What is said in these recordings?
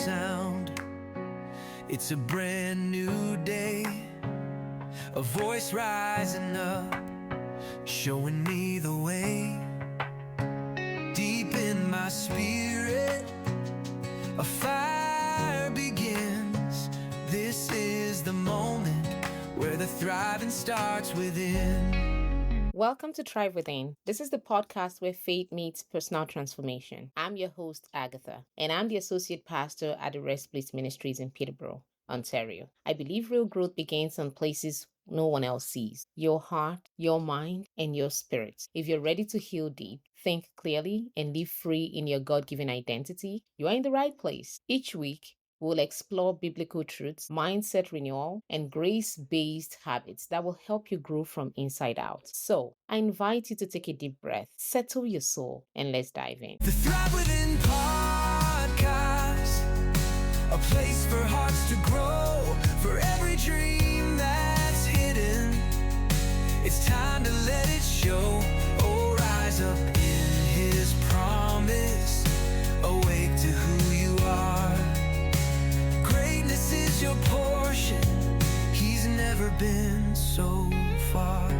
sound. It's a brand new day, a voice rising up, showing me the way. Deep in my spirit, a fire begins. This is the moment where the thriving starts within. Welcome to Thrive Within. This is the podcast where faith meets personal transformation. I'm your host, Agatha, and I'm the Associate Pastor at the Rest Place Ministries in Peterborough, Ontario. I believe real growth begins in places no one else sees: your heart, your mind, and your spirit. If you're ready to heal deep, think clearly, and live free in your God-given identity, you are in the right place. Each week, we'll explore biblical truths, mindset renewal, and grace-based habits that will help you grow from inside out. So, I invite you to take a deep breath, settle your soul, and let's dive in. The Thrive Within podcast, a place for hearts to grow, for every dream that's hidden. It's time to let it show. Oh, rise up in His promise, awake to who you are. Greatness is your portion. He's never been so far.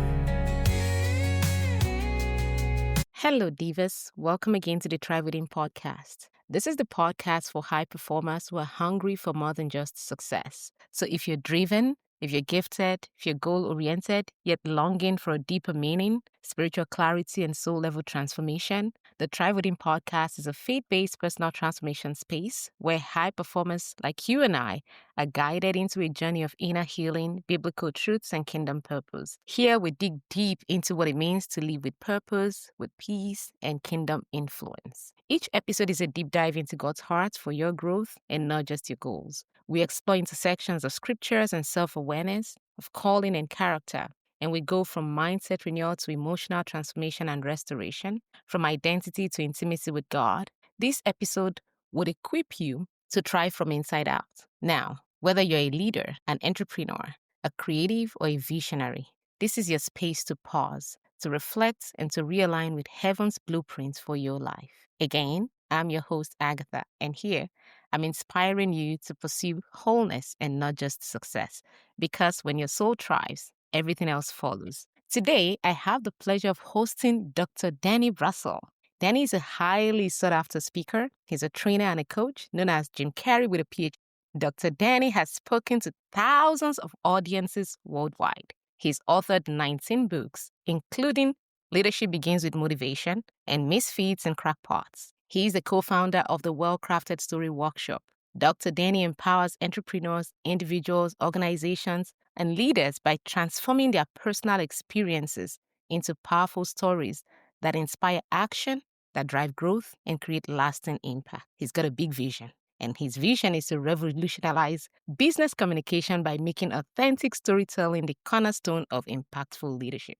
Hello, Divas. Welcome again to the Thrive Within podcast. This is the podcast for high performers who are hungry for more than just success. So if you're driven, if you're gifted, if you're goal-oriented, yet longing for a deeper meaning, spiritual clarity, and soul-level transformation, the Thrive Within podcast is a faith-based personal transformation space where high performers like you and I are guided into a journey of inner healing, biblical truths, and kingdom purpose. Here, we dig deep into what it means to live with purpose, with peace, and kingdom influence. Each episode is a deep dive into God's heart for your growth and not just your goals. We explore intersections of scriptures and self-awareness, of calling and character, and we go from mindset renewal to emotional transformation and restoration, from identity to intimacy with God. This episode would equip you to thrive from inside out. Now, whether you're a leader, an entrepreneur, a creative, or a visionary, this is your space to pause, to reflect, and to realign with heaven's blueprints for your life. Again, I'm your host, Agatha, and here I'm inspiring you to pursue wholeness and not just success, because when your soul thrives, everything else follows. Today, I have the pleasure of hosting Dr. Danny Brassell. Danny is a highly sought-after speaker. He's a trainer and a coach known as Jim Carrey with a PhD. Dr. Danny has spoken to thousands of audiences worldwide. He's authored 19 books, including Leadership Begins with Motivation and Misfits and Crackpots. He is the co-founder of the Well-Crafted Story Workshop. Dr. Danny empowers entrepreneurs, individuals, organizations, and leaders by transforming their personal experiences into powerful stories that inspire action, that drive growth, and create lasting impact. He's got a big vision, and his vision is to revolutionize business communication by making authentic storytelling the cornerstone of impactful leadership.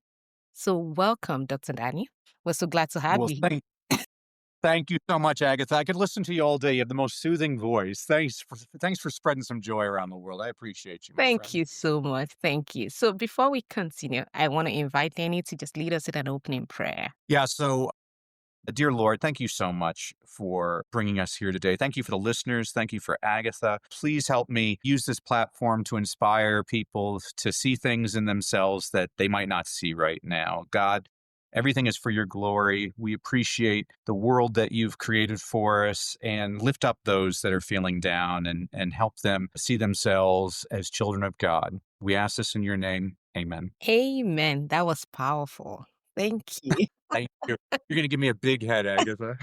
So welcome, Dr. Danny. We're so glad to have you here. Thank you so much, Agatha. I could listen to you all day. You have the most soothing voice. Thanks for spreading some joy around the world. I appreciate you, my Thank friend. you so much. Thank you. So before we continue, I want to invite Danny to just lead us in an opening prayer. Yeah, so dear Lord, thank you so much for bringing us here today. Thank you for the listeners. Thank you for Agatha. Please help me use this platform to inspire people to see things in themselves that they might not see right now. God, everything is for your glory. We appreciate the world that you've created for us and lift up those that are feeling down and help them see themselves as children of God. We ask this in your name. Amen. Amen. That was powerful. Thank you. Thank you. You're going to give me a big head, Agatha.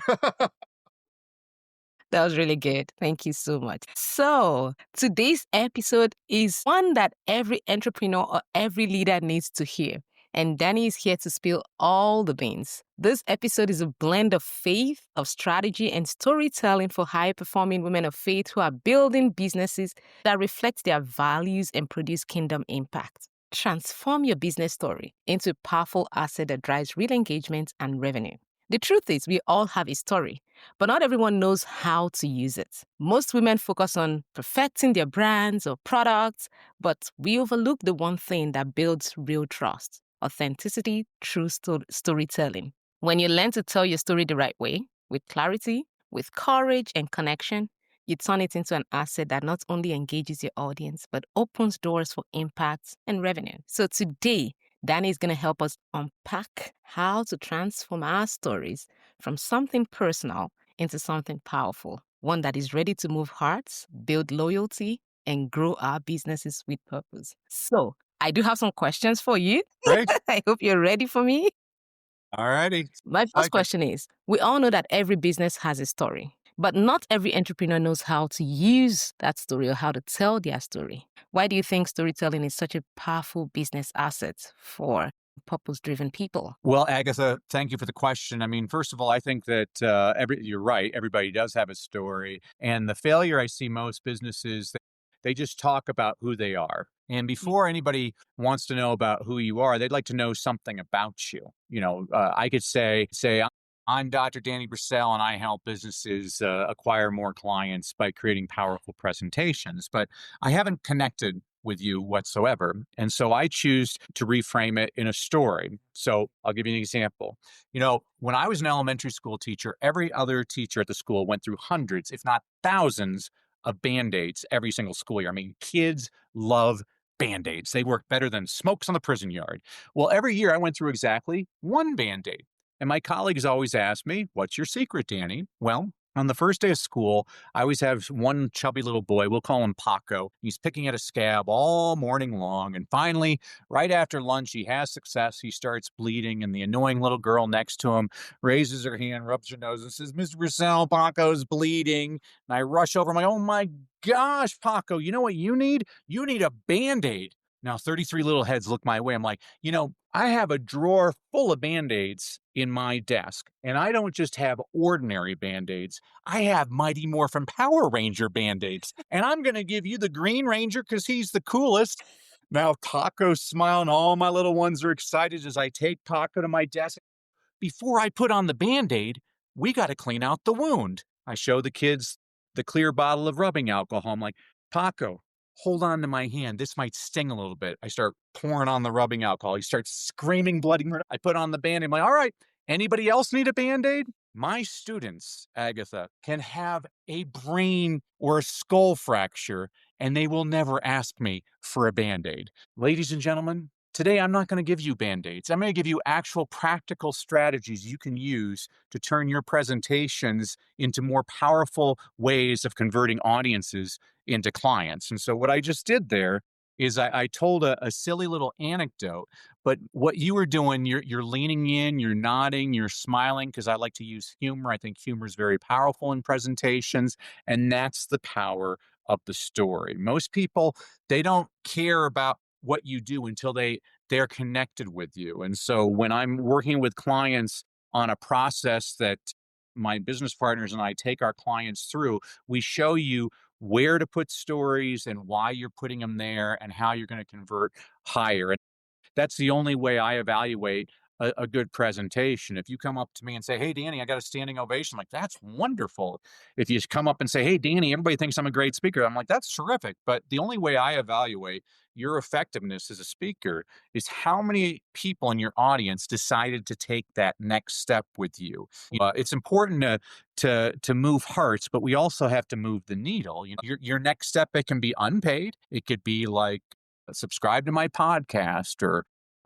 That was really good. Thank you so much. So today's episode is one that every entrepreneur or every leader needs to hear. And Danny is here to spill all the beans. This episode is a blend of faith, of strategy, and storytelling for high-performing women of faith who are building businesses that reflect their values and produce kingdom impact. Transform your business story into a powerful asset that drives real engagement and revenue. The truth is, we all have a story, but not everyone knows how to use it. Most women focus on perfecting their brands or products, but we overlook the one thing that builds real trust: authenticity through storytelling. When you learn to tell your story the right way, with clarity, with courage and connection, you turn it into an asset that not only engages your audience, but opens doors for impact and revenue. So today, Danny is going to help us unpack how to transform our stories from something personal into something powerful, one that is ready to move hearts, build loyalty, and grow our businesses with purpose. So I do have some questions for you. Great. I hope you're ready for me. All righty. My first Like it. question is, we all know that every business has a story, but not every entrepreneur knows how to use that story or how to tell their story. Why do you think storytelling is such a powerful business asset for purpose-driven people? Well, Agatha, thank you for the question. I mean, first of all, I think that you're right. Everybody does have a story. And the failure I see most businesses, they just talk about who they are. And before anybody wants to know about who you are, they'd like to know something about you. I could say, I'm Dr. Danny Brassell, and I help businesses acquire more clients by creating powerful presentations. But I haven't connected with you whatsoever. And so I choose to reframe it in a story. So I'll give you an example. When I was an elementary school teacher, every other teacher at the school went through hundreds, if not thousands, of Band-Aids every single school year. I mean, kids love Band-Aids. They work better than smokes on the prison yard. Well, every year I went through exactly one Band-Aid. And my colleagues always ask me, what's your secret, Danny? Well, on the first day of school, I always have one chubby little boy. We'll call him Paco. He's picking at a scab all morning long. And finally, right after lunch, he has success. He starts bleeding. And the annoying little girl next to him raises her hand, rubs her nose, and says, Mr. Brassell, Paco's bleeding. And I rush over. I'm like, oh my gosh, Paco, you know what you need? You need a Band-Aid. Now, 33 little heads look my way. I'm like, I have a drawer full of Band-Aids in my desk, and I don't just have ordinary Band-Aids. I have Mighty Morphin Power Ranger Band-Aids, and I'm going to give you the Green Ranger because he's the coolest. Now, Paco's smiling. All my little ones are excited as I take Paco to my desk. Before I put on the Band-Aid, we got to clean out the wound. I show the kids the clear bottle of rubbing alcohol. I'm like, Paco, hold on to my hand. This might sting a little bit. I start pouring on the rubbing alcohol. He starts screaming bloody murder. I put on the Band-Aid. I'm like, all right, anybody else need a Band-Aid? My students, Agatha, can have a brain or a skull fracture, and they will never ask me for a Band-Aid. Ladies and gentlemen, today I'm not going to give you Band-Aids. I'm going to give you actual practical strategies you can use to turn your presentations into more powerful ways of converting audiences into clients. And so what I just did there is I told a silly little anecdote, but what you were doing, you're leaning in, you're nodding, you're smiling, because I like to use humor. I think humor is very powerful in presentations, and that's the power of the story. Most people, they don't care about what you do until they're connected with you. And so when I'm working with clients on a process that my business partners and I take our clients through, we show you where to put stories and why you're putting them there and how you're going to convert higher. And that's the only way I evaluate a good presentation. If you come up to me and say, hey, Danny, I got a standing ovation, I'm like, that's wonderful. If you come up and say, hey, Danny, everybody thinks I'm a great speaker, I'm like, that's terrific. But the only way I evaluate your effectiveness as a speaker is how many people in your audience decided to take that next step with you. It's important to move hearts, but we also have to move the needle. Your next step, it can be unpaid. It could be like, subscribe to my podcast or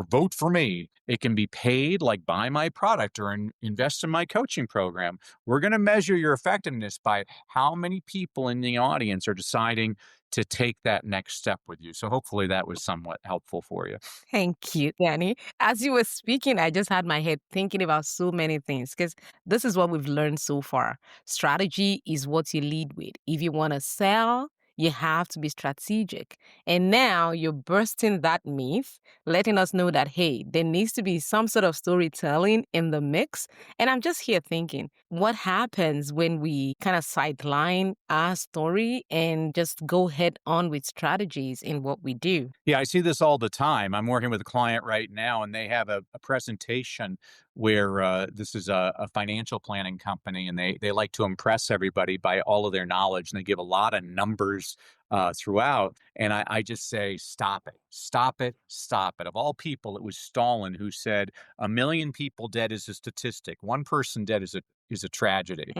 vote for me. It can be paid, like buy my product or invest in my coaching program. We're going to measure your effectiveness by how many people in the audience are deciding to take that next step with you. So hopefully that was somewhat helpful for you. Thank you, Danny. As you were speaking, I just had my head thinking about so many things because this is what we've learned so far. Strategy is what you lead with. If you want to sell, you have to be strategic. And now you're bursting that myth, letting us know that, hey, there needs to be some sort of storytelling in the mix. And I'm just here thinking, what happens when we kind of sideline our story and just go head on with strategies in what we do? Yeah, I see this all the time. I'm working with a client right now, and they have a presentation where this is a financial planning company, and they like to impress everybody by all of their knowledge, and they give a lot of numbers throughout. And I just say, stop it, stop it, stop it. Of all people, it was Stalin who said, 1 million people dead is a statistic. One person dead is a tragedy.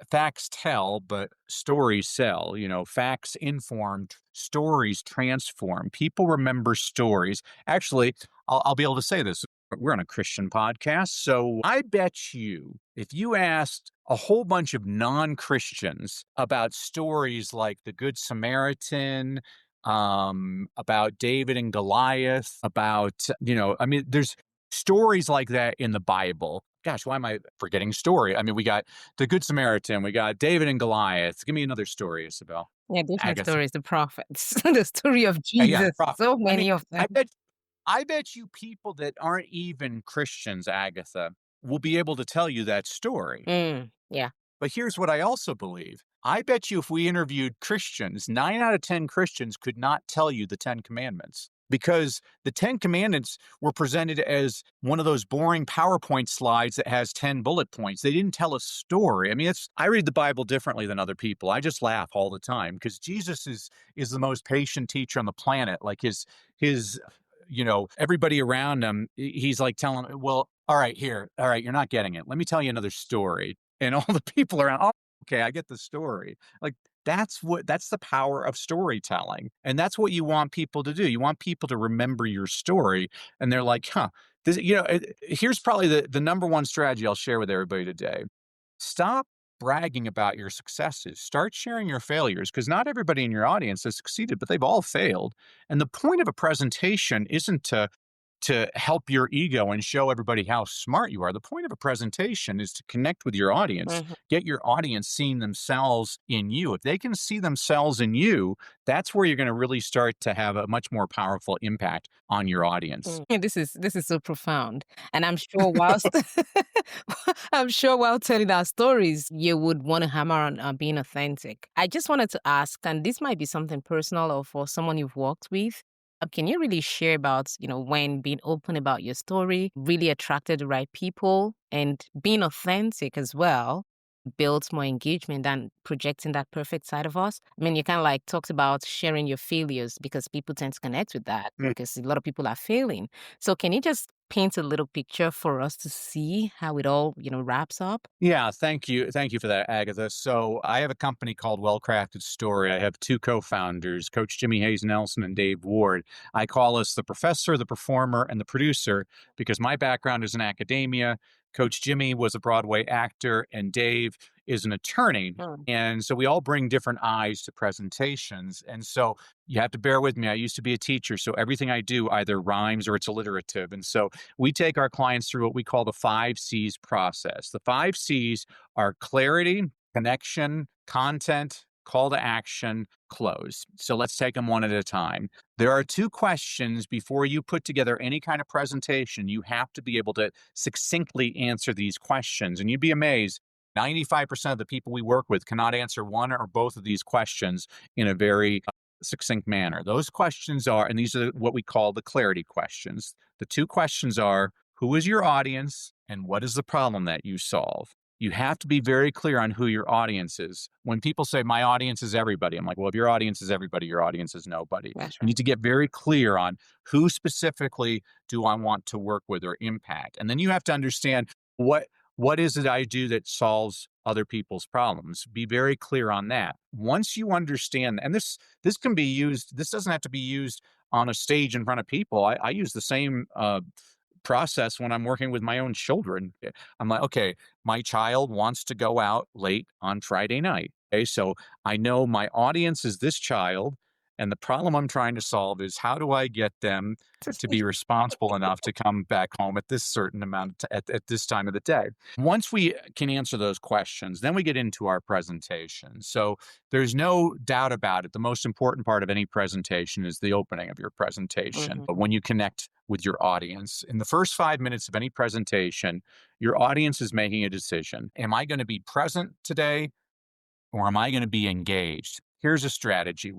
facts tell, but stories sell. Facts inform, stories transform. People remember stories. Actually, I'll be able to say this. We're on a Christian podcast. So I bet you if you asked a whole bunch of non-Christians about stories like the Good Samaritan, about David and Goliath, there's stories like that in the Bible. Gosh, why am I forgetting story? I mean, we got the Good Samaritan, we got David and Goliath. Give me another story, Isabel. Yeah, different Agatha. stories, the prophets, the story of Yeah, Jesus, prophet. so I mean, many of them. I bet you people that aren't even Christians, Agatha, will be able to tell you that story. Yeah. But here's what I also believe. I bet you if we interviewed Christians, 9 out of 10 Christians could not tell you the 10 commandments because the 10 commandments were presented as one of those boring PowerPoint slides that has 10 bullet points. They didn't tell a story. I mean, I read the Bible differently than other people. I just laugh all the time because Jesus is the most patient teacher on the planet. Like his everybody around him, he's like telling, well, all right, here, all right, you're not getting it. Let me tell you another story. And all the people around, oh, okay, I get the story. Like that's the power of storytelling. And that's what you want people to do. You want people to remember your story. And they're like, huh, here's probably the number one strategy I'll share with everybody today. Stop bragging about your successes. Start sharing your failures because not everybody in your audience has succeeded, but they've all failed. And the point of a presentation isn't to help your ego and show everybody how smart you are. The point of a presentation is to connect with your audience, Mhm. get your audience seeing themselves in you. If they can see themselves in you, that's where you're going to really start to have a much more powerful impact on your audience. Yeah, this is so profound, and I'm sure whilst I'm sure while telling our stories, you would want to hammer on being authentic. I just wanted to ask, and this might be something personal or for someone you've worked with. Can you really share about when being open about your story really attracted the right people and being authentic as well? Builds more engagement than projecting that perfect side of us. I mean, you kind of like talked about sharing your failures because people tend to connect with that because a lot of people are failing. So can you just paint a little picture for us to see how it all, wraps up? Yeah, thank you. Thank you for that, Agatha. So I have a company called Well Crafted Story. I have two co-founders, Coach Jimmy Hayes Nelson and Dave Ward. I call us the professor, the performer, and the producer because my background is in academia. Coach Jimmy was a Broadway actor, and Dave is an attorney. Mm. And so we all bring different eyes to presentations. And so you have to bear with me. I used to be a teacher, so everything I do either rhymes or it's alliterative. And so we take our clients through what we call the 5 C's process. The 5 C's are clarity, connection, content, call to action, close. So let's take them one at a time. There are 2 questions before you put together any kind of presentation. You have to be able to succinctly answer these questions. And you'd be amazed. 95% of the people we work with cannot answer one or both of these questions in a very succinct manner. Those questions are, and these are what we call the clarity questions. The 2 questions are, who is your audience and what is the problem that you solve? You have to be very clear on who your audience is. When people say, my audience is everybody, I'm like, well, if your audience is everybody, your audience is nobody. That's You right. need to get very clear on who specifically do I want to work with or impact. And then you have to understand what is it I do that solves other people's problems? Be very clear on that. Once you understand, and this can be used, this doesn't have to be used on a stage in front of people. I use the same process when I'm working with my own children. I'm like, okay, my child wants to go out late on Friday night. Okay, so I know my audience is this child, and the problem I'm trying to solve is how do I get them to be responsible enough to come back home at this certain amount at this time of the day. Once we can answer those questions, then we get into our presentation. So there's no doubt about it. The most important part of any presentation is the opening of your presentation. Mhm. But when you connect with your audience, in the first 5 minutes of any presentation, your audience is making a decision. Am I going to be present today or am I going to be engaged? Here's a strategy.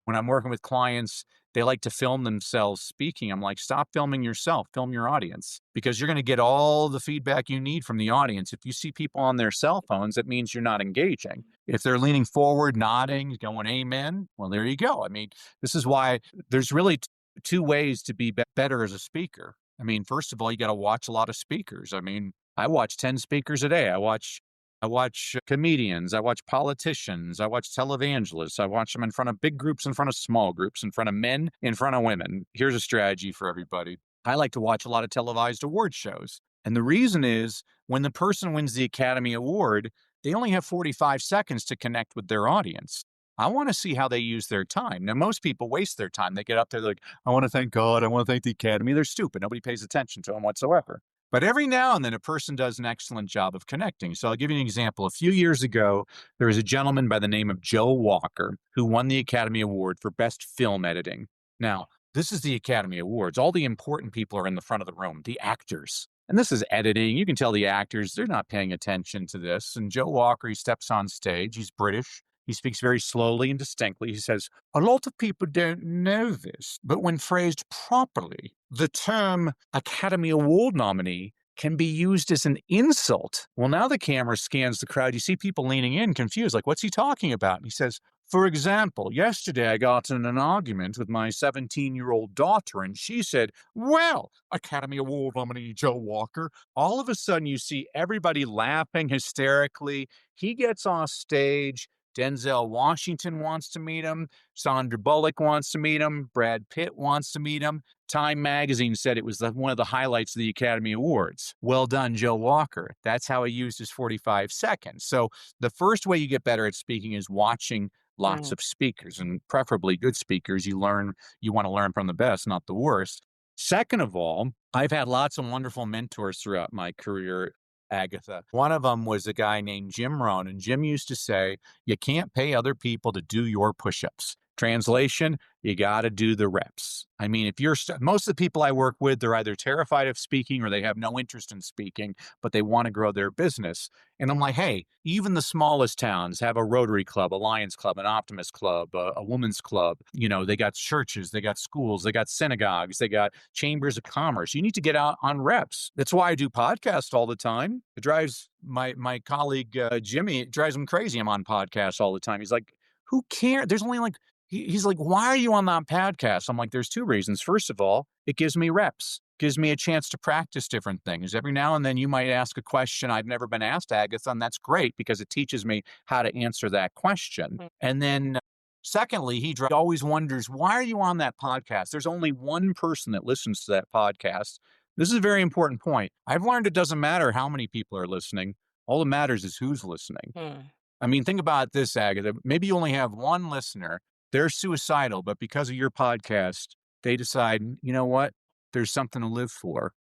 When I'm working with clients, they like to film themselves speaking. I'm like, stop filming yourself, film your audience because you're going to get all the feedback you need from the audience. If you see people on their cell phones, that means you're not engaging. If they're leaning forward, nodding, going amen, well, there you go. I mean, this is why there's really 2 ways to be better as a speaker. I mean, first of all, you got to watch a lot of speakers. I mean, I watch 10 speakers a day. I watch I watch comedians. I watch politicians. I watch televangelists. I watch them in front of big groups, in front of small groups, in front of men, in front of women. Here's a strategy for everybody. I like to watch a lot of televised award shows. And the reason is when the person wins the Academy Award, they only have 45 seconds to connect with their audience. I want to see how they use their time. Now, most people waste their time. They get up there, they're like, I want to thank God. I want to thank the Academy. They're stupid. Nobody pays attention to them whatsoever. But every now and then, a person does an excellent job of connecting. So I'll give you an example. A few years ago, there was a gentleman by the name of Joe Walker who won the Academy Award for Best Film Editing. Now, this is the Academy Awards. All the important people are in the front of the room, the actors. And this is editing. You can tell the actors, they're not paying attention to this. And Joe Walker, he steps on stage. He's British. He speaks very slowly and distinctly. He says, a lot of people don't know this, but when phrased properly, the term Academy Award nominee can be used as an insult. Well, now the camera scans the crowd. You see people leaning in, confused, like, what's he talking about? And he says, for example, yesterday I got in an argument with my 17-year-old daughter, and she said, well, Academy Award nominee Joe Walker. All of a sudden, you see everybody laughing hysterically. He gets off stage. Denzel Washington wants to meet him. Sandra Bullock wants to meet him. Brad Pitt wants to meet him. Time magazine said it was one of the highlights of the Academy Awards. Well done, Joe Walker. That's how he used his 45 seconds. So the first way you get better at speaking is watching lots of speakers, and preferably good speakers. You want to learn from the best, not the worst. Second of all, I've had lots of wonderful mentors throughout my career, Agatha. One of them was a guy named Jim Rohn, and Jim used to say, you can't pay other people to do your push-ups. Translation, you got to do the reps. I mean, if most of the people I work with, they're either terrified of speaking or they have no interest in speaking, but they want to grow their business. And I'm like, hey, even the smallest towns have a Rotary Club, a Lions Club, an Optimist Club, a Women's Club. You know, they got churches, they got schools, they got synagogues, they got chambers of commerce. You need to get out on reps. That's why I do podcasts all the time. It drives my colleague, Jimmy, it drives him crazy. I'm on podcasts all the time. He's like, who cares? There's only like, he's like, why are you on that podcast? I'm like, there's two reasons. First of all, it gives me reps, gives me a chance to practice different things. Every now and then you might ask a question I've never been asked, Agatha, and that's great because it teaches me how to answer that question. And then secondly, he always wonders, why are you on that podcast? There's only one person that listens to that podcast. This is a very important point. I've learned it doesn't matter how many people are listening. All that matters is who's listening. I mean, think about this, Agatha. Maybe you only have one listener. They're suicidal, but because of your podcast, they decide, you know what? There's something to live for.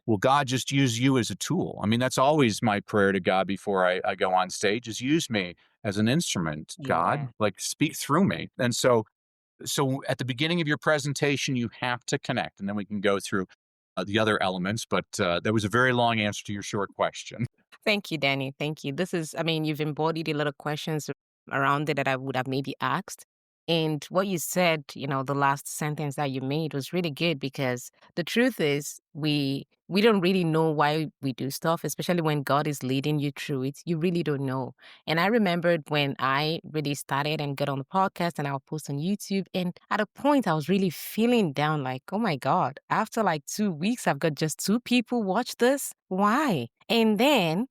Will God just use you as a tool? I mean, that's always my prayer to God before I go on stage is use me as an instrument, God, like speak through me. And so at the beginning of your presentation, you have to connect, and then we can go through the other elements. But that was a very long answer to your short question. Thank you, Danny. Thank you. You've embodied a lot of questions around it that I would have maybe asked. And what you said, the last sentence that you made was really good because the truth is we don't really know why we do stuff, especially when God is leading you through it. You really don't know. And I remembered when I really started and got on the podcast and I'll post on YouTube. And at a point I was really feeling down like, oh my God, after like 2 weeks, I've got just 2 people watch this. Why? And then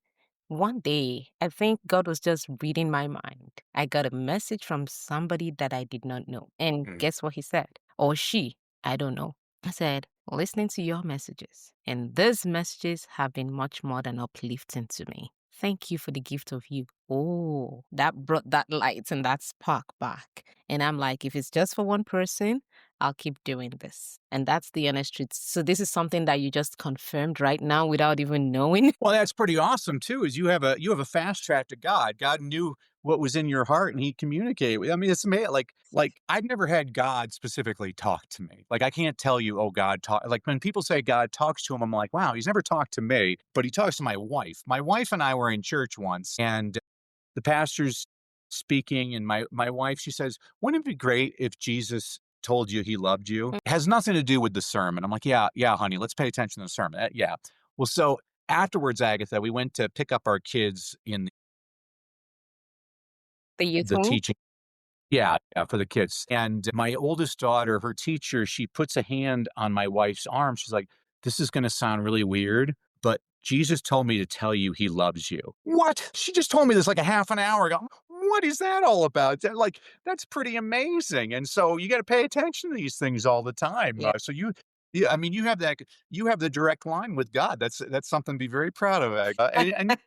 one day, I think God was just reading my mind. I got a message from somebody that I did not know. And guess what he said? Or she, I don't know. I said, listening to your messages. And these messages have been much more than uplifting to me. Thank you for the gift of you. Oh, that brought that light and that spark back. And I'm like, if it's just for one person, I'll keep doing this. And that's the honest truth. So this is something that you just confirmed right now without even knowing. Well, that's pretty awesome too, is you have a fast track to God. God knew what was in your heart and he communicated with. I mean, it's amazing. Like I've never had God specifically talk to me. Like I can't tell you, oh, God talk. Like when people say God talks to him, I'm like, wow, he's never talked to me, but he talks to my wife. My wife and I were in church once and the pastor's speaking and my wife, she says, wouldn't it be great if Jesus told you he loved you? It has nothing to do with the sermon. I'm like, yeah, honey, let's pay attention to the sermon. Yeah. Well, so afterwards, Agatha, we went to pick up our kids in The youth the home? teaching. Yeah, for the kids. And my oldest daughter, her teacher, she puts a hand on my wife's arm. She's like, this is going to sound really weird, but Jesus told me to tell you he loves you. What? She just told me this like a half an hour ago. What is that all about? Like, that's pretty amazing. And so you got to pay attention to these things all the time. Yeah. Yeah, I mean, you have the direct line with God. That's something to be very proud of. And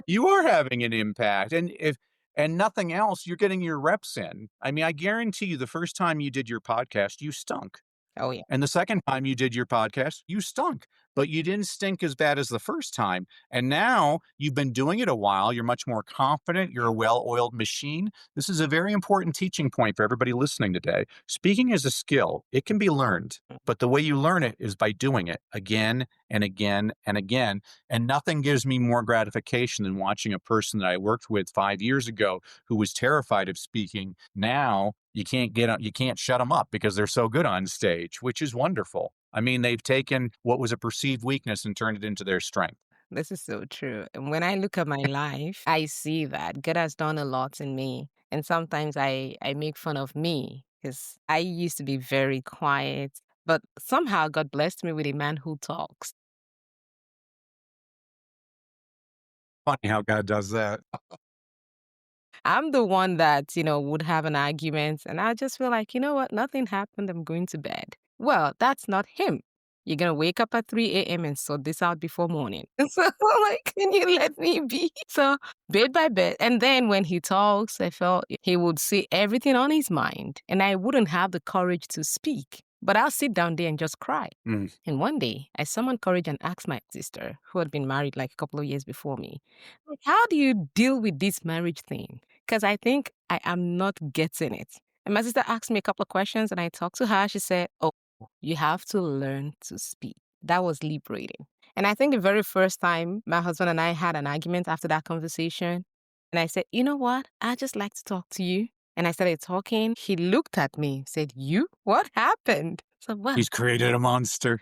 you are having an impact. And nothing else, you're getting your reps in. I mean, I guarantee you, the first time you did your podcast, you stunk. Oh, yeah. And the second time you did your podcast, you stunk, but you didn't stink as bad as the first time. And now you've been doing it a while. You're much more confident. You're a well-oiled machine. This is a very important teaching point for everybody listening today. Speaking is a skill. It can be learned, but the way you learn it is by doing it again and again and again. And nothing gives me more gratification than watching a person that I worked with 5 years ago who was terrified of speaking. Now you can't shut them up because they're so good on stage, which is wonderful. I mean, they've taken what was a perceived weakness and turned it into their strength. This is so true. And when I look at my life, I see that God has done a lot in me. And sometimes I make fun of me because I used to be very quiet, but somehow God blessed me with a man who talks. Funny how God does that. I'm the one that, would have an argument and I just feel like, you know what? Nothing happened. I'm going to bed. Well, that's not him. You're going to wake up at 3 a.m. and sort this out before morning. So, like, can you let me be? So, bit by bit. And then when he talks, I felt he would say everything on his mind and I wouldn't have the courage to speak. But I'll sit down there and just cry. Mm. And one day, I summoned courage and asked my sister, who had been married like a couple of years before me, like, how do you deal with this marriage thing? Because I think I am not getting it. And my sister asked me a couple of questions and I talked to her. She said, oh, you have to learn to speak. That was liberating. And I think the very first time my husband and I had an argument after that conversation, and I said, you know what? I just like to talk to you. And I started talking. He looked at me, said, you? What happened? So, well, He's created a monster.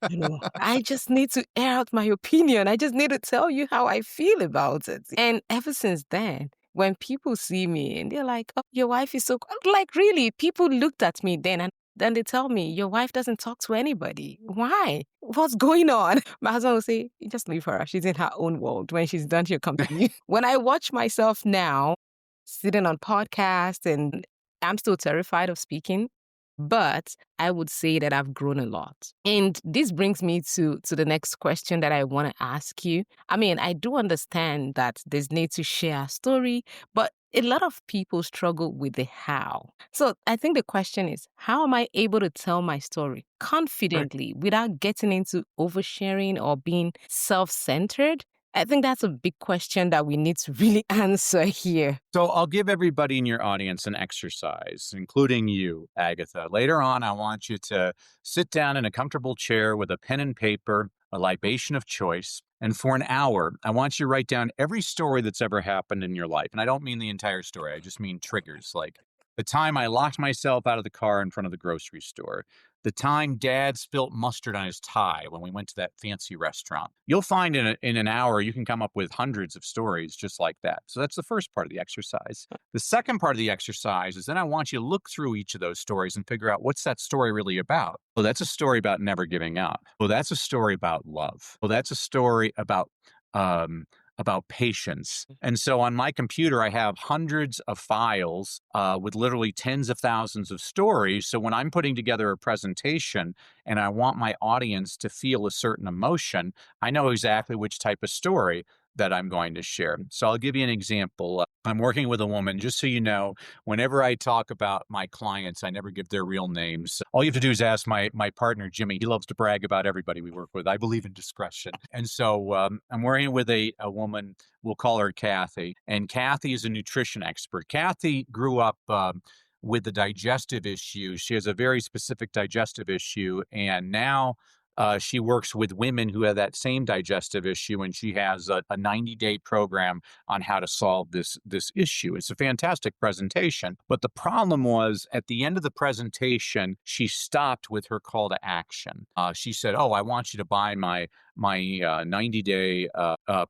I just need to air out my opinion. I just need to tell you how I feel about it. And ever since then, when people see me and they're like, oh, your wife is so, like, really, people looked at me then and then they tell me, your wife doesn't talk to anybody. Why? What's going on? My husband will say, just leave her. She's in her own world. When she's done, she'll come to you. When I watch myself now, sitting on podcasts, and I'm still terrified of speaking, but I would say that I've grown a lot. And this brings me to the next question that I want to ask you. I mean, I do understand that there's need to share a story, but a lot of people struggle with the how. So I think the question is, how am I able to tell my story confidently without getting into oversharing or being self-centered? I think that's a big question that we need to really answer here. So I'll give everybody in your audience an exercise, including you, Agatha. Later on, I want you to sit down in a comfortable chair with a pen and paper, a libation of choice. And for an hour, I want you to write down every story that's ever happened in your life. And I don't mean the entire story. I just mean triggers, like the time I locked myself out of the car in front of the grocery store, the time Dad spilt mustard on his tie when we went to that fancy restaurant. You'll find in an hour, you can come up with hundreds of stories just like that. So that's the first part of the exercise. The second part of the exercise is then I want you to look through each of those stories and figure out, what's that story really about? Well, that's a story about never giving up. Well, that's a story about love. Well, that's a story about patience. And so on my computer, I have hundreds of files with literally tens of thousands of stories. So when I'm putting together a presentation and I want my audience to feel a certain emotion, I know exactly which type of story that I'm going to share. So I'll give you an example. I'm working with a woman, just so you know, whenever I talk about my clients, I never give their real names. All you have to do is ask my partner, Jimmy. He loves to brag about everybody we work with. I believe in discretion. And so I'm working with a woman, we'll call her Kathy. And Kathy is a nutrition expert. Kathy grew up with the digestive issue. She has a very specific digestive issue. And now she works with women who have that same digestive issue, and she has a 90-day program on how to solve this issue. It's a fantastic presentation. But the problem was, at the end of the presentation, she stopped with her call to action. She said, "Oh, I want you to buy my 90-day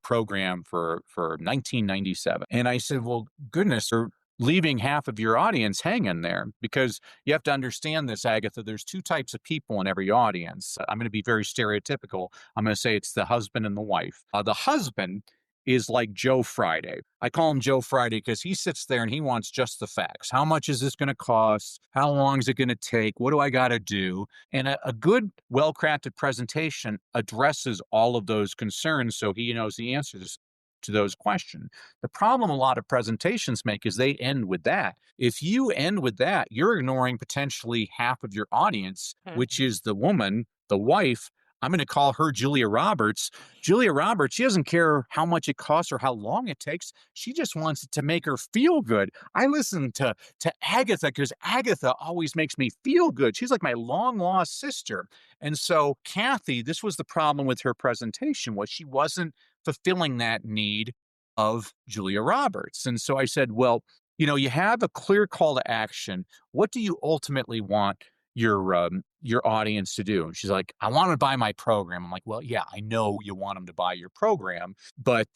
program for $19.97." And I said, "Well, goodness, leaving half of your audience hanging there, because you have to understand this, Agatha. There's two types of people in every audience. I'm going to be very stereotypical. I'm going to say it's the husband and the wife. The husband is like Joe Friday. I call him Joe Friday because he sits there and he wants just the facts. How much is this going to cost? How long is it going to take? What do I got to do? And a good, well crafted presentation addresses all of those concerns so he knows the answers to those questions. The problem a lot of presentations make is they end with that. If you end with that, you're ignoring potentially half of your audience, which is the woman, the wife. I'm going to call her Julia Roberts. Julia Roberts, she doesn't care how much it costs or how long it takes. She just wants it to make her feel good. I listen to Agatha because Agatha always makes me feel good. She's like my long lost sister. And so Kathy, this was the problem with her presentation, was she wasn't fulfilling that need of Julia Roberts. And so I said, well, you have a clear call to action. What do you ultimately want your audience to do? And she's like, I want to buy my program. I'm like, well, yeah, I know you want them to buy your program, but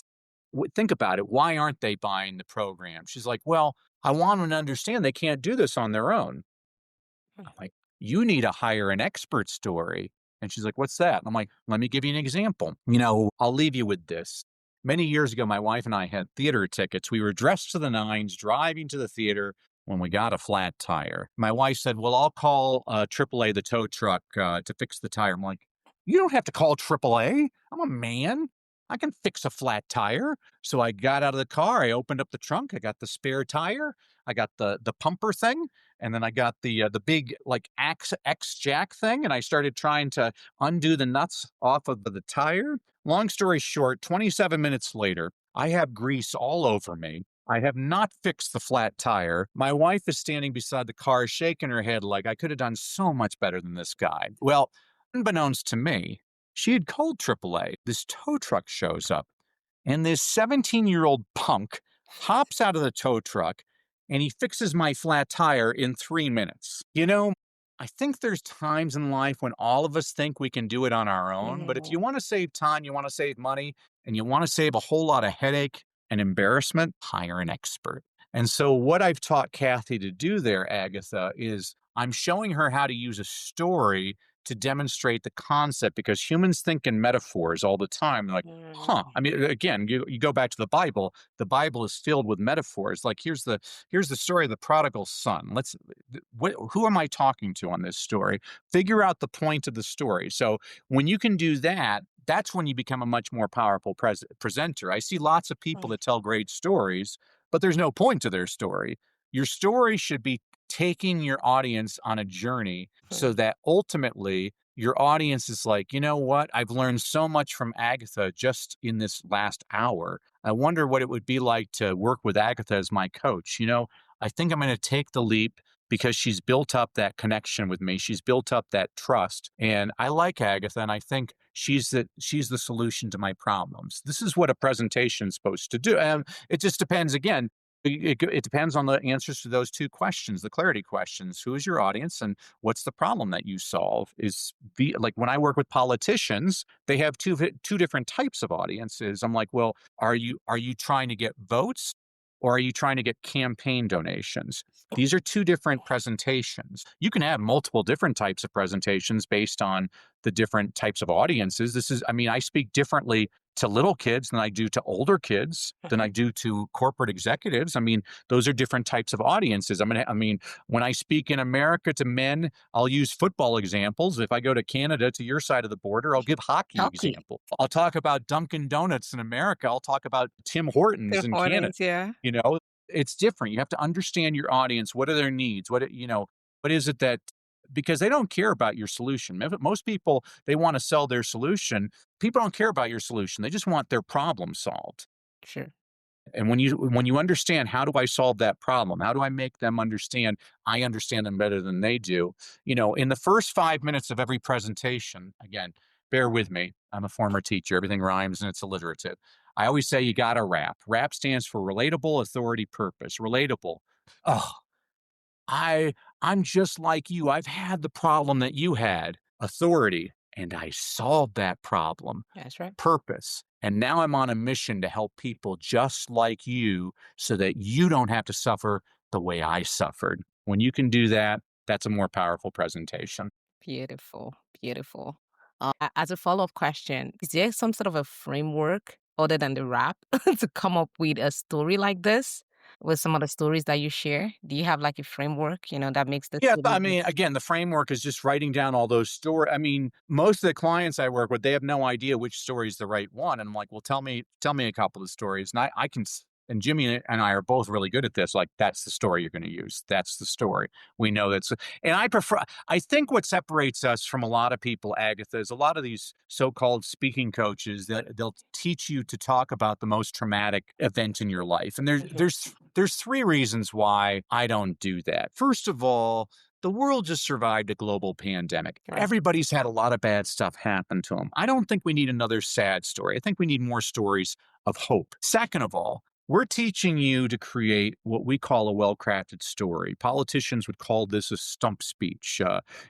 think about it. Why aren't they buying the program? She's like, well, I want them to understand they can't do this on their own. I'm like, you need to hire an expert story. And she's like, what's that? And I'm like, let me give you an example. I'll leave you with this. Many years ago, my wife and I had theater tickets. We were dressed to the nines, driving to the theater when we got a flat tire. My wife said, well, I'll call AAA, the tow truck, to fix the tire. I'm like, you don't have to call AAA. I'm a man. I can fix a flat tire. So I got out of the car. I opened up the trunk. I got the spare tire. I got the pumper thing. And then I got the big like X jack thing. And I started trying to undo the nuts off of the tire. Long story short, 27 minutes later, I have grease all over me. I have not fixed the flat tire. My wife is standing beside the car, shaking her head like I could have done so much better than this guy. Well, unbeknownst to me, she had called AAA. This tow truck shows up, and this 17-year-old punk hops out of the tow truck, and he fixes my flat tire in 3 minutes. I think there's times in life when all of us think we can do it on our own, but if you want to save time, you want to save money, and you want to save a whole lot of headache and embarrassment, hire an expert. And so what I've taught Kathy to do there, Agatha, is I'm showing her how to use a story to demonstrate the concept, because humans think in metaphors all the time. Like, I mean, again, you go back to the Bible is filled with metaphors. Like, here's the story of the prodigal son. Who am I talking to on this story? Figure out the point of the story. So when you can do that, that's when you become a much more powerful presenter. I see lots of people that tell great stories, but there's no point to their story. Your story should be taking your audience on a journey so that ultimately your audience is like, you know what? I've learned so much from Agatha just in this last hour. I wonder what it would be like to work with Agatha as my coach. I think I'm going to take the leap because she's built up that connection with me. She's built up that trust. And I like Agatha, and I think she's the solution to my problems. This is what a presentation is supposed to do. And it just depends, again, it depends on the answers to those two questions, the clarity questions. Who is your audience and what's the problem that you solve? Like when I work with politicians, they have two different types of audiences. I'm like, well, are you trying to get votes, or are you trying to get campaign donations? These are two different presentations. You can have multiple different types of presentations based on the different types of audiences. I speak differently to little kids than I do to older kids, than I do to corporate executives. Those are different types of audiences. When I speak in America to men, I'll use football examples. If I go to Canada, to your side of the border, I'll give hockey example. I'll talk about Dunkin' Donuts in America. I'll talk about Tim Hortons in Canada. Yeah. It's different. You have to understand your audience. What are their needs? What is it that, because they don't care about your solution. Most people, they want to sell their solution. People don't care about your solution. They just want their problem solved. Sure. And when you understand, how do I solve that problem? How do I make them understand I understand them better than they do? In the first 5 minutes of every presentation, again, bear with me. I'm a former teacher. Everything rhymes and it's alliterative. I always say you got to rap. Rap stands for relatable, authority, purpose. Relatable. Oh, I'm just like you. I've had the problem that you had. Authority. and I solved that problem. That's right. Purpose. And now I'm on a mission to help people just like you so that you don't have to suffer the way I suffered. When you can do that, that's a more powerful presentation. Beautiful, beautiful. As a follow-up question, is there some sort of a framework other than the rap to come up with a story like this with some of the stories that you share? Do you have like a framework, that makes the Yeah, I story? mean, again, the framework is just writing down all those stories. I mean, most of the clients I work with, they have no idea which story is the right one. And I'm like, well, tell me a couple of stories, and I can. And Jimmy and I are both really good at this. Like, that's the story you're going to use. That's the story. We know that's. And I prefer. I think what separates us from a lot of people, Agatha, is a lot of these so-called speaking coaches that they'll teach you to talk about the most traumatic event in your life. And Mhm. there's three reasons why I don't do that. First of all, the world just survived a global pandemic. Right. Everybody's had a lot of bad stuff happen to them. I don't think we need another sad story. I think we need more stories of hope. Second of all, we're teaching you to create what we call a well crafted story. Politicians would call this a stump speech.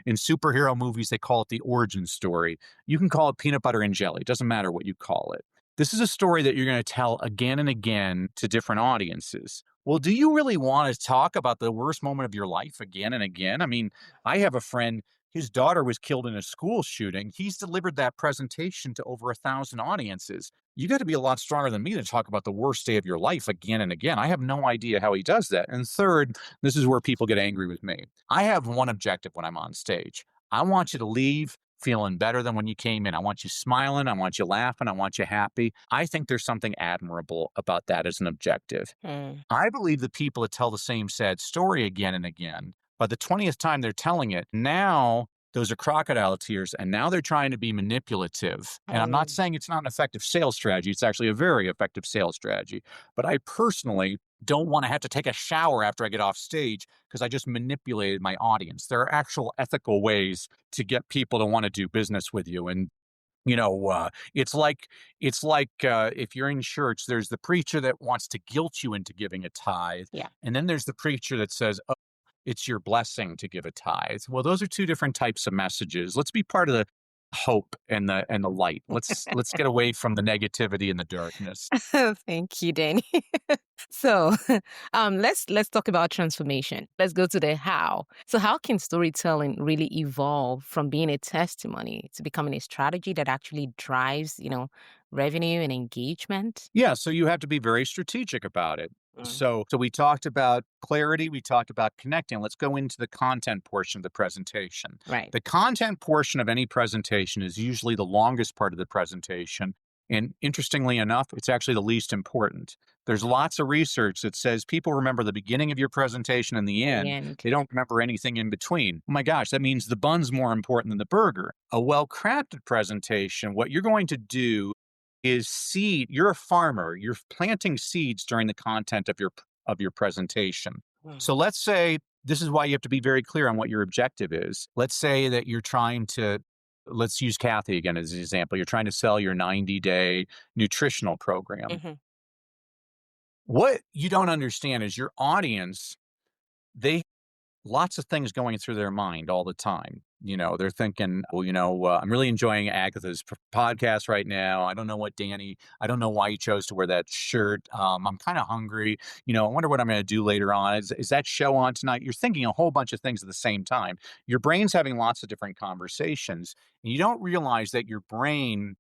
In superhero movies, they call it the origin story. You can call it peanut butter and jelly. It doesn't matter what you call it. This is a story that you're going to tell again and again to different audiences. Well, do you really want to talk about the worst moment of your life again and again? I mean, I have a friend, his daughter was killed in a school shooting. He's delivered that presentation to over 1,000 audiences. You got to be a lot stronger than me to talk about the worst day of your life again and again. I have no idea how he does that. And third, this is where people get angry with me. I have one objective when I'm on stage. I want you to leave feeling better than when you came in. I want you smiling. I want you laughing. I want you happy. I think there's something admirable about that as an objective. Mm. I believe the people that tell the same sad story again and again, by the 20th time they're telling it, now those are crocodile tears, and now they're trying to be manipulative. And I'm not Mm. saying it's not an effective sales strategy. It's actually a very effective sales strategy. But I personally don't want to have to take a shower after I get off stage because I just manipulated my audience. There are actual ethical ways to get people to want to do business with you. And it's like if you're in church, there's the preacher that wants to guilt you into giving a tithe, Yeah. and then there's the preacher that says, "Oh, it's your blessing to give a tithe." Well, those are two different types of messages. Let's be part of the hope and the light. Let's get away from the negativity and the darkness. Thank you, Danny. So, let's talk about transformation. Let's go to the how. So, how can storytelling really evolve from being a testimony to becoming a strategy that actually drives, revenue and engagement? Yeah, so you have to be very strategic about it. Mm. So we talked about clarity, we talked about connecting. Let's go into the content portion of the presentation. Right. The content portion of any presentation is usually the longest part of the presentation. And interestingly enough, it's actually the least important. There's lots of research that says people remember the beginning of your presentation and the The end. end. They don't remember anything in between. Oh my gosh, that means the bun's more important than the burger. A well crafted presentation, what you're going to do is seed. You're a farmer. You're planting seeds during the content of your presentation. Mm. So let's say this is why you have to be very clear on what your objective is. Let's say that you're trying to let's use Kathy again as an example. You're trying to sell your 90-day nutritional program. Mhm. What you don't understand is your audience, they lots of things going through their mind all the time. They're thinking, well, I'm really enjoying Agatha's podcast right now. I don't know why he chose to wear that shirt. I'm kind of hungry. I wonder what I'm going to do later on. Is that show on tonight? You're thinking a whole bunch of things at the same time. Your brain's having lots of different conversations, and you don't realize that your brain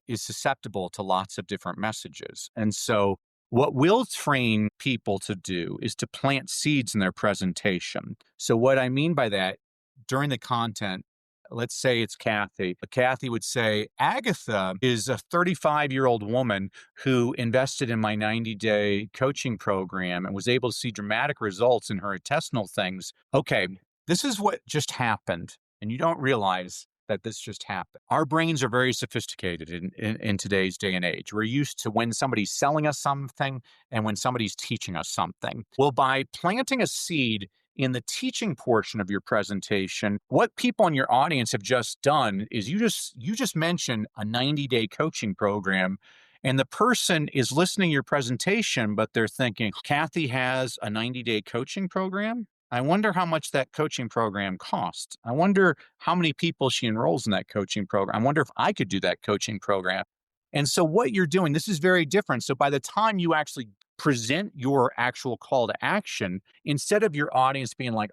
is susceptible to lots of different messages. And so, what we'll train people to do is to plant seeds in their presentation. So, what I mean by that, during the content, let's say it's Kathy. Kathy would say, Agatha is a 35-year-old woman who invested in my 90-day coaching program and was able to see dramatic results in her intestinal things. Okay, this is what just happened. And you don't realize that this just happened. Our brains are very sophisticated in today's day and age. We're used to when somebody's selling us something and when somebody's teaching us something. Well, by planting a seed in the teaching portion of your presentation, what people in your audience have just done is you just mentioned a 90-day coaching program, and the person is listening to your presentation, but they're thinking, Kathy has a 90-day coaching program? I wonder how much that coaching program costs. I wonder how many people she enrolls in that coaching program. I wonder if I could do that coaching program. And so, what you're doing, this is very different. So, by the time you actually present your actual call to action, instead of your audience being like,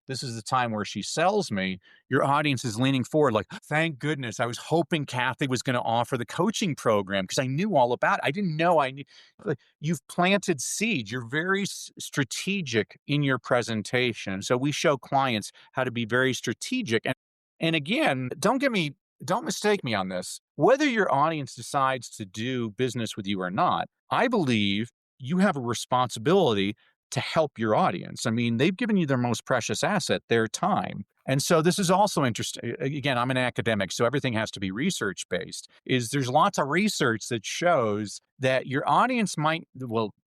this is the time where she sells me, your audience is leaning forward, like, thank goodness. I was hoping Kathy was going to offer the coaching program because I knew all about it. I didn't know I knew. You've planted seeds. You're very strategic in your presentation. So we show clients how to be very strategic. And again, don't mistake me on this. Whether your audience decides to do business with you or not, I believe you have a responsibility to help your audience. I mean, they've given you their most precious asset, their time. And so this is also interesting. Again, I'm an academic, so everything has to be research based. Is there's lots of research that shows that your audience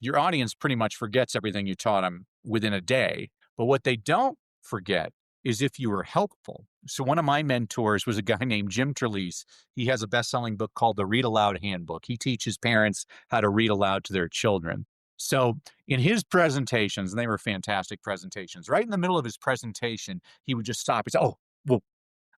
your audience pretty much forgets everything you taught them within a day. But what they don't forget is if you were helpful. So one of my mentors was a guy named Jim Trelease. He has a best-selling book called The Read Aloud Handbook. He teaches parents how to read aloud to their children. So in his presentations, and they were fantastic presentations, right in the middle of his presentation, he would just stop. He'd say, oh, well,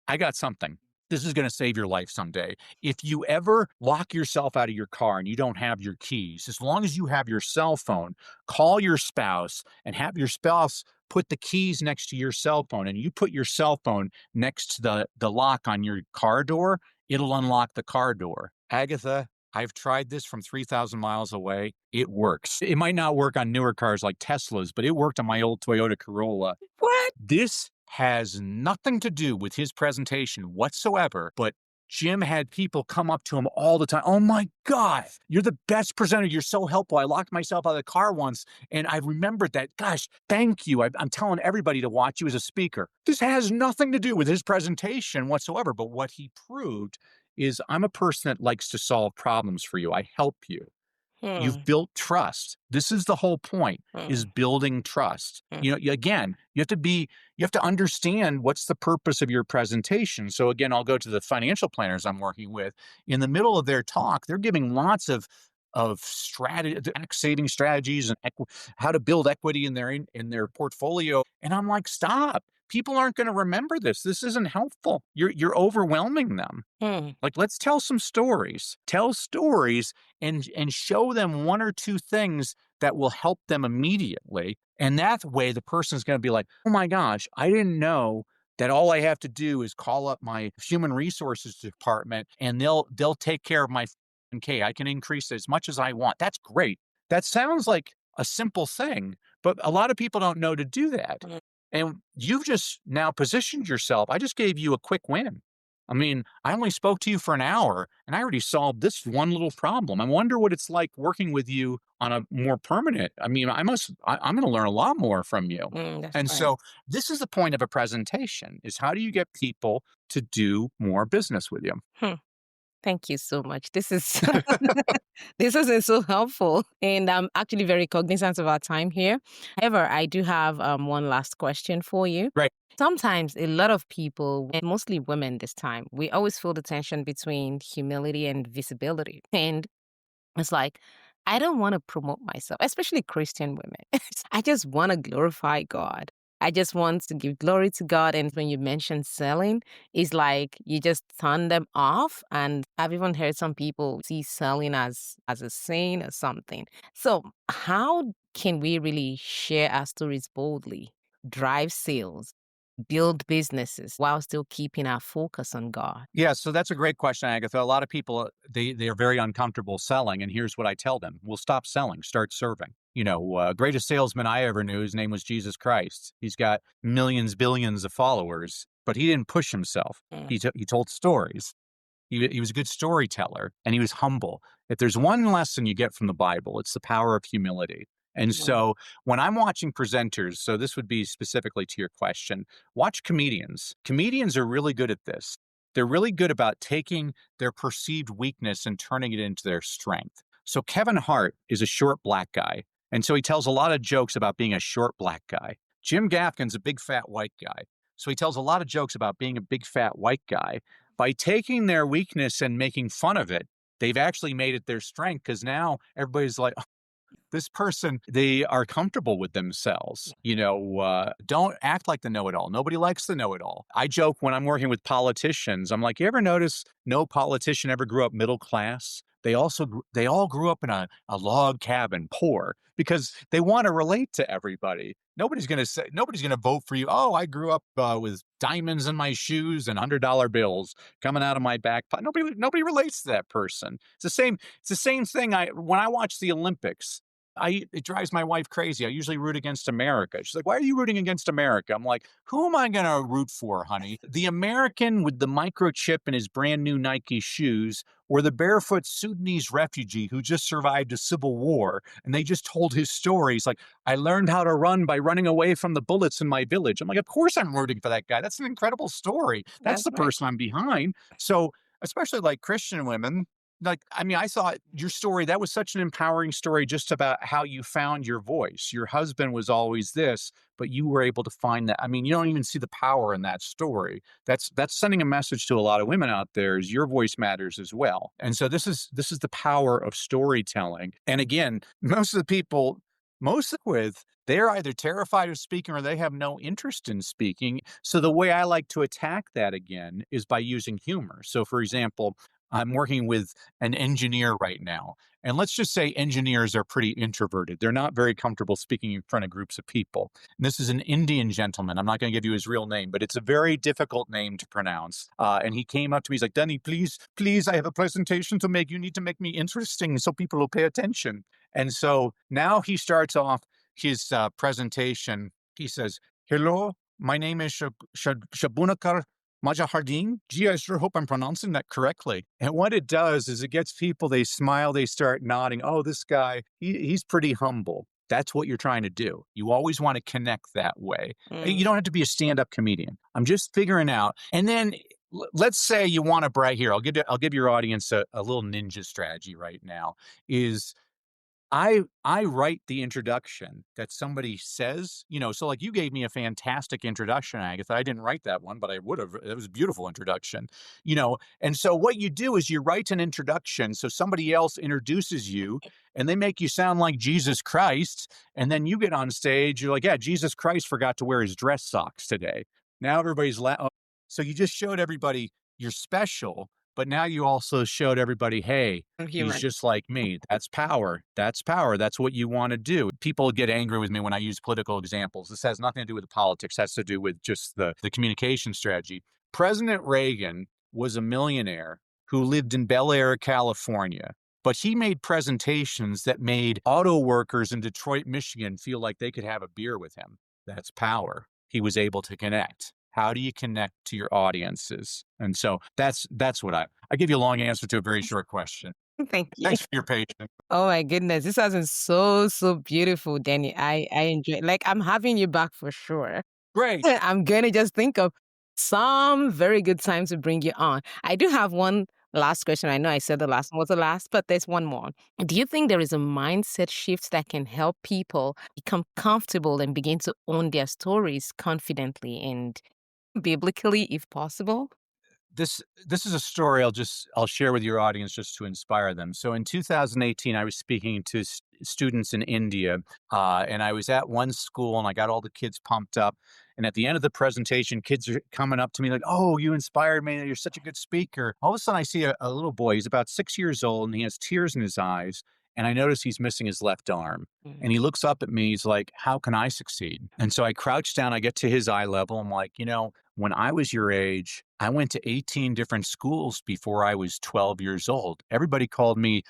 I got something. This is going to save your life someday. If you ever lock yourself out of your car and you don't have your keys, as long as you have your cell phone, call your spouse and have your spouse put the keys next to your cell phone, and you put your cell phone next to the lock on your car door, it'll unlock the car door. Agatha, I've tried this from 3,000 miles away. It works. It might not work on newer cars like Teslas, but it worked on my old Toyota Corolla. What? This has nothing to do with his presentation whatsoever, but Jim had people come up to him all the time. Oh my God, you're the best presenter. You're so helpful. I locked myself out of the car once and I remembered that. Gosh, thank you. I'm telling everybody to watch you as a speaker. This has nothing to do with his presentation whatsoever, but what he proved is I'm a person that likes to solve problems for you. I help you. Hmm. You've built trust. This is the whole point, is Hmm. building trust. Hmm. Again, you have to understand what's the purpose of your presentation. So again, I'll go to the financial planners I'm working with. In the middle of their talk, they're giving lots of strategy, tax saving strategies and how to build equity in their portfolio. And I'm like, stop. People aren't going to remember this. This isn't helpful. You're overwhelming them. Hmm. Like, let's tell some stories. Tell stories and show them one or two things that will help them immediately. And that way the person's going to be like, oh my gosh, I didn't know that all I have to do is call up my human resources department and they'll take care of my K. I can increase it as much as I want. That's great. That sounds like a simple thing, but a lot of people don't know to do that. Hmm. And you've just now positioned yourself. I just gave you a quick win. I mean, I only spoke to you for an hour and I already solved this one little problem. I wonder what it's like working with you on a more permanent. I mean, I'm going to learn a lot more from you. That's And right. so this is the point of a presentation, is how do you get people to do more business with you? Hmm. Thank you so much. This is this has been so helpful, and I'm actually very cognizant of our time here. However, I do have one last question for you. Right. Sometimes a lot of people, and mostly women this time, we always feel the tension between humility and visibility. And it's like, I don't want to promote myself, especially Christian women. I just want to glorify God. I just want to give glory to God. And when you mention selling, it's like you just turn them off. And I've even heard some people see selling as a sin or something. So how can we really share our stories boldly, drive sales, build businesses while still keeping our focus on God? Yeah, so that's a great question, Agatha. A lot of people they are very uncomfortable selling, and here's what I tell them: "Well, stop selling, start serving." Greatest salesman I ever knew, his name was Jesus Christ. He's got millions, billions of followers, but he didn't push himself. Mm. He told stories. He was a good storyteller and he was humble. If there's one lesson you get from the Bible, it's the power of humility. And Mm. so when I'm watching presenters, so this would be specifically to your question, watch comedians. Comedians are really good at this. They're really good about taking their perceived weakness and turning it into their strength. So Kevin Hart is a short black guy. And so he tells a lot of jokes about being a short black guy. Jim Gaffigan's a big fat white guy. So he tells a lot of jokes about being a big fat white guy. By taking their weakness and making fun of it, they've actually made it their strength, because now everybody's like, This person, they are comfortable with themselves. Don't act like the know-it-all. Nobody likes the know-it-all. I joke when I'm working with politicians, I'm like, you ever notice no politician ever grew up middle class? They all grew up in a log cabin, poor, because they want to relate to everybody. Nobody's gonna vote for you. Oh, I grew up with diamonds in my shoes and $100 bills coming out of my back pocket. Nobody relates to that person. It's the same thing. When I watch the Olympics, it drives my wife crazy. I usually root against America. She's like, "Why are you rooting against America?" I'm like, "Who am I going to root for, honey? The American with the microchip in his brand new Nike shoes, or the barefoot Sudanese refugee who just survived a civil war?" And they just told his story. He's like, "I learned how to run by running away from the bullets in my village." I'm like, "Of course I'm rooting for that guy. That's an incredible story. That's That's the right. person I'm behind." So, especially like Christian women, I thought your story, that was such an empowering story just about how you found your voice. Your husband was always this, but you were able to find that. You don't even see the power in that story. That's sending a message to a lot of women out there is your voice matters as well. And so this is the power of storytelling. And again, most of with they're either terrified of speaking or they have no interest in speaking. So the way I like to attack that again is by using humor. So for example, I'm working with an engineer right now. And let's just say engineers are pretty introverted. They're not very comfortable speaking in front of groups of people. And this is an Indian gentleman. I'm not going to give you his real name, but it's a very difficult name to pronounce. And he came up to me. He's like, "Danny, please, I have a presentation to make. You need to make me interesting so people will pay attention." And so now he starts off his presentation. He says, "Hello, my name is Shabunakar Majahardin. Gee, I sure hope I'm pronouncing that correctly." And what it does is it gets people, they smile, they start nodding. Oh, this guy, he's pretty humble. That's what you're trying to do. You always want to connect that way. You Mm. don't have to be a stand-up comedian. I'm just figuring out. And then let's say you want to brag here. I'll give your audience a little ninja strategy right now. Is I write the introduction that somebody says, so like you gave me a fantastic introduction, Agatha. I didn't write that one, but I would have. It was a beautiful introduction. And so what you do is you write an introduction so somebody else introduces you and they make you sound like Jesus Christ. And then you get on stage, you're like, "Yeah, Jesus Christ forgot to wear his dress socks today." Now everybody's so you just showed everybody you're special, but now you also showed everybody, hey, he's Humor. just like me. That's power. That's power. That's what you want to do. People get angry with me when I use political examples. This has nothing to do with the politics. It has to do with just the communication strategy. President Reagan was a millionaire who lived in Bel Air, California, but he made presentations that made auto workers in Detroit, Michigan feel like they could have a beer with him. That's power. He was able to connect. How do you connect to your audiences? And so that's what I give you a long answer to a very short question. Thank you. Thanks for your patience. Oh my goodness, this has been so, so beautiful, Danny. I enjoy like I'm having you back for sure. Great. I'm gonna just think of some very good times to bring you on. I do have one last question. I know I said the last one was the last, but there's one more. Do you think there is a mindset shift that can help people become comfortable and begin to own their stories confidently and biblically, if possible? This is a story I'll share with your audience just to inspire them. So in 2018, I was speaking to students in India, and I was at one school, and I got all the kids pumped up. And at the end of the presentation, kids are coming up to me like, "Oh, you inspired me. You're such a good speaker." All of a sudden, I see a little boy. He's about 6 years old, and he has tears in his eyes. And I notice he's missing his left arm. And he looks up at me. He's like, "How can I succeed?" And so I crouch down. I get to his eye level. I'm like, when I was your age, I went to 18 different schools before I was 12 years old. Everybody called me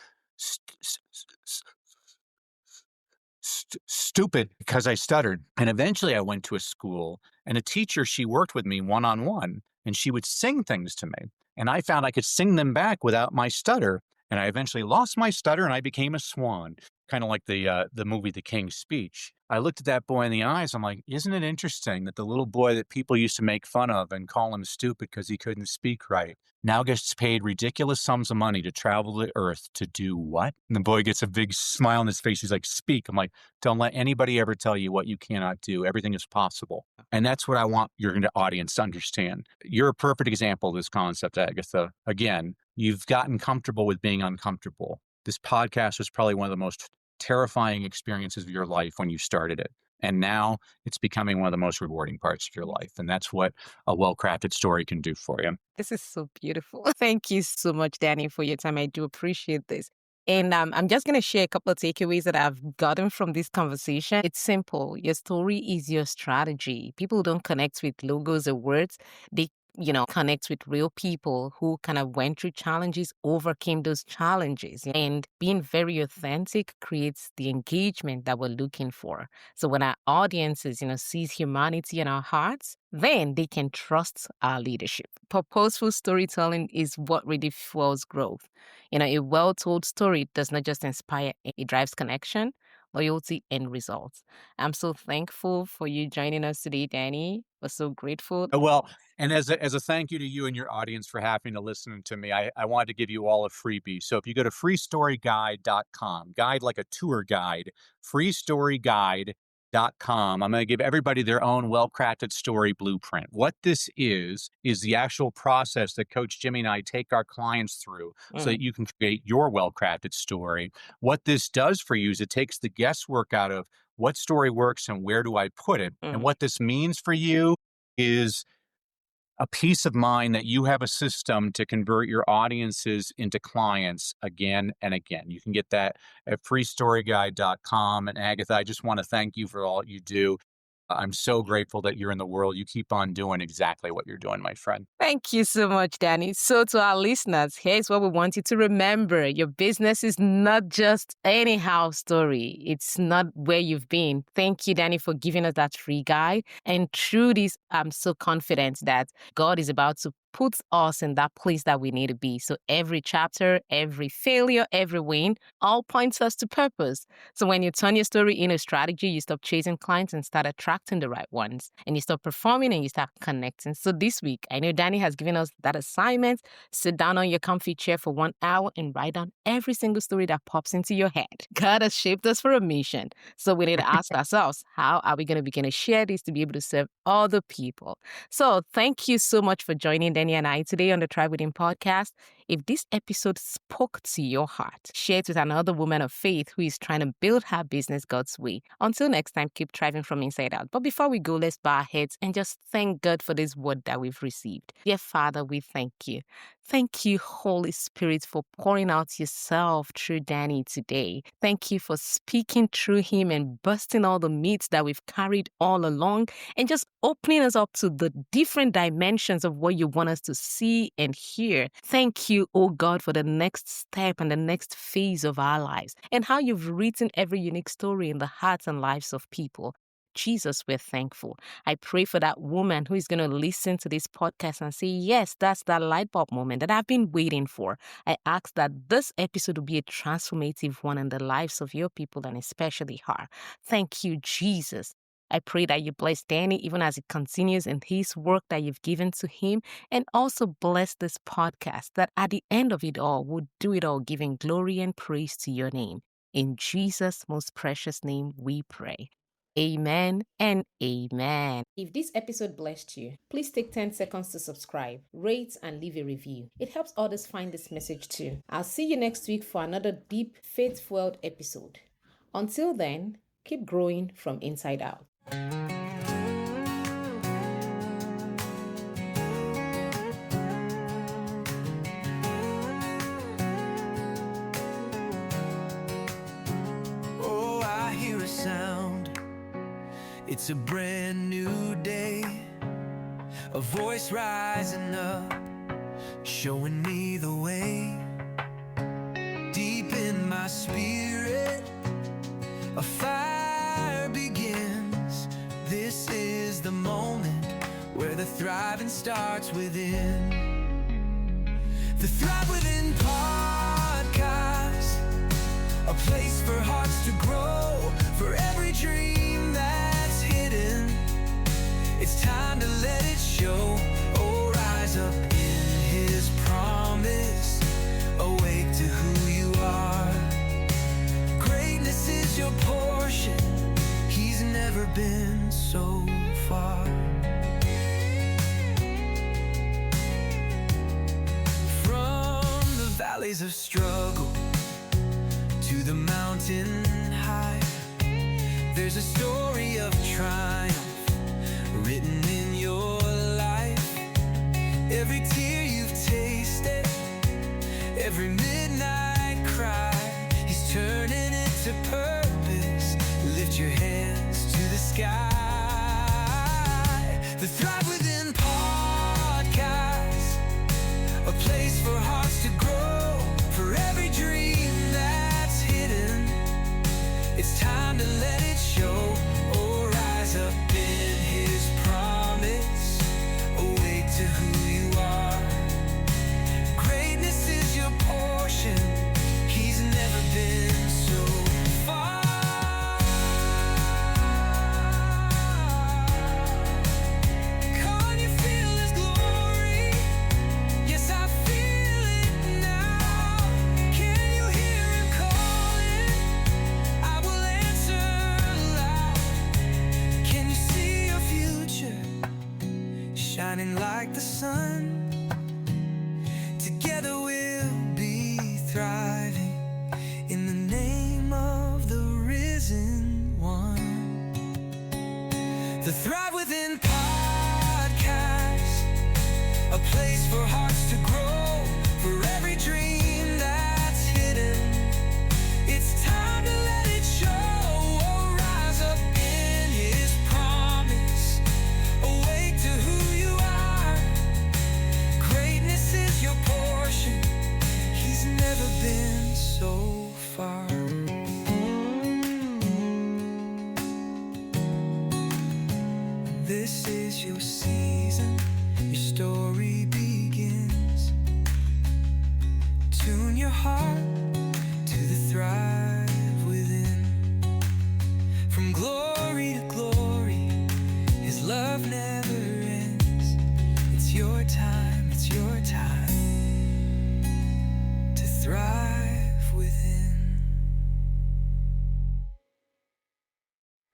stupid because I stuttered. And eventually I went to a school and a teacher, she worked with me one on one and she would sing things to me. And I found I could sing them back without my stutter. And I eventually lost my stutter and I became a swan, kind of like the movie The King's Speech. I looked at that boy in the eyes. I'm like, isn't it interesting that the little boy that people used to make fun of and call him stupid because he couldn't speak right now gets paid ridiculous sums of money to travel the earth to do what? And the boy gets a big smile on his face. He's like, "Speak." I'm like, "Don't let anybody ever tell you what you cannot do. Everything is possible." And that's what I want your audience to understand. You're a perfect example of this concept, Agatha. Again, you've gotten comfortable with being uncomfortable. This podcast was probably one of the most terrifying experiences of your life when you started it. And now it's becoming one of the most rewarding parts of your life. And that's what a well-crafted story can do for you. This is so beautiful. Thank you so much, Danny, for your time. I do appreciate this. And I'm just going to share a couple of takeaways that I've gotten from this conversation. It's simple. Your story is your strategy. People don't connect with logos or words. They connect with real people who kind of went through challenges, overcame those challenges. And being very authentic creates the engagement that we're looking for. So when our audiences, sees humanity in our hearts, then they can trust our leadership. Purposeful storytelling is what really fuels growth. A well-told story does not just inspire, it drives connection, loyalty, and results. I'm so thankful for you joining us today, Danny. We're so grateful. Well, and as a thank you to you and your audience for having to listen to me, I wanted to give you all a freebie. So if you go to freestoryguide.com, guide like a tour guide, freestoryguide.com, I'm going to give everybody their own well-crafted story blueprint. What this is the actual process that Coach Jimmy and I take our clients through so that you can create your well-crafted story. What this does for you is it takes the guesswork out of what story works and where do I put it. And what this means for you is a peace of mind that you have a system to convert your audiences into clients again and again. You can get that at freestoryguide.com. And Agatha, I just want to thank you for all you do. I'm so grateful that you're in the world. You keep on doing exactly what you're doing, my friend. Thank you so much, Danny. So to our listeners, here's what we want you to remember. Your business is not just anyhow story. It's not where you've been. Thank you, Danny, for giving us that free guide. And through this, I'm so confident that God is about to put us in that place that we need to be. So every chapter, every failure, every win, all points us to purpose. So when you turn your story into a strategy, you stop chasing clients and start attracting the right ones. And you stop performing and you start connecting. So this week, I know Danny has given us that assignment. Sit down on your comfy chair for 1 hour and write down every single story that pops into your head. God has shaped us for a mission. So we need to ask ourselves, how are we going to begin to share this to be able to serve other people? So thank you so much for joining Danny and I today on the Thrive Within podcast. If this episode spoke to your heart, share it with another woman of faith who is trying to build her business God's way. Until next time, keep thriving from inside out. But before we go, let's bow our heads and just thank God for this word that we've received. Dear Father, we thank you. Thank you, Holy Spirit, for pouring out yourself through Danny today. Thank you for speaking through him and busting all the myths that we've carried all along and just opening us up to the different dimensions of what you want us to see and hear. Thank you, oh God, for the next step and the next phase of our lives and how you've written every unique story in the hearts and lives of people. Jesus, we're thankful. I pray for that woman who is going to listen to this podcast and say, yes, that's that light bulb moment that I've been waiting for. I ask that this episode will be a transformative one in the lives of your people and especially her. Thank you, Jesus. I pray that you bless Danny even as he continues in his work that you've given to him, and also bless this podcast that at the end of it all, we'll do it all giving glory and praise to your name. In Jesus' most precious name we pray. Amen and amen. If this episode blessed you, please take 10 seconds to subscribe, rate, and leave a review. It helps others find this message too. I'll see you next week for another deep, faith-filled episode. Until then, keep growing from inside out. Oh, I hear a sound. It's a brand new day. A voice rising up, showing me the way. Deep in my spirit, a fire begins. This is the moment where the thriving starts within. The Thrive Within podcast, a place for hearts to grow, for every dream that's hidden. It's time to let it show. Oh, rise up in His promise, awake to who you are. Greatness is your portion. He's never been so far. From the valleys of struggle to the mountain high. There's a story of triumph written in your life. Every tear you've tasted, every midnight cry, He's turning it to purpose. Lift your hands to the sky. The Thrive Within podcast, a place for hearts to grow, for every dream that's hidden. It's time to let it show. Oh, rise up in His promise. Awake to who you are. Greatness is your portion. He's never been so far. Can you feel His glory? Yes, I feel it now. Can you hear Him calling? I will answer loud. Can you see your future shining like the sun? Together we'll be thriving in the name of the risen one. The Thrive Within podcast, a place for hearts to grow, for every dream that's hidden. It's time to let it show. Oh, rise up in His promise. Awake to who you are. Greatness is your portion. He's never been so far. This is your season. Your story begins. Tune your heart to the thrive within. From glory to glory, His love never ends. It's your time.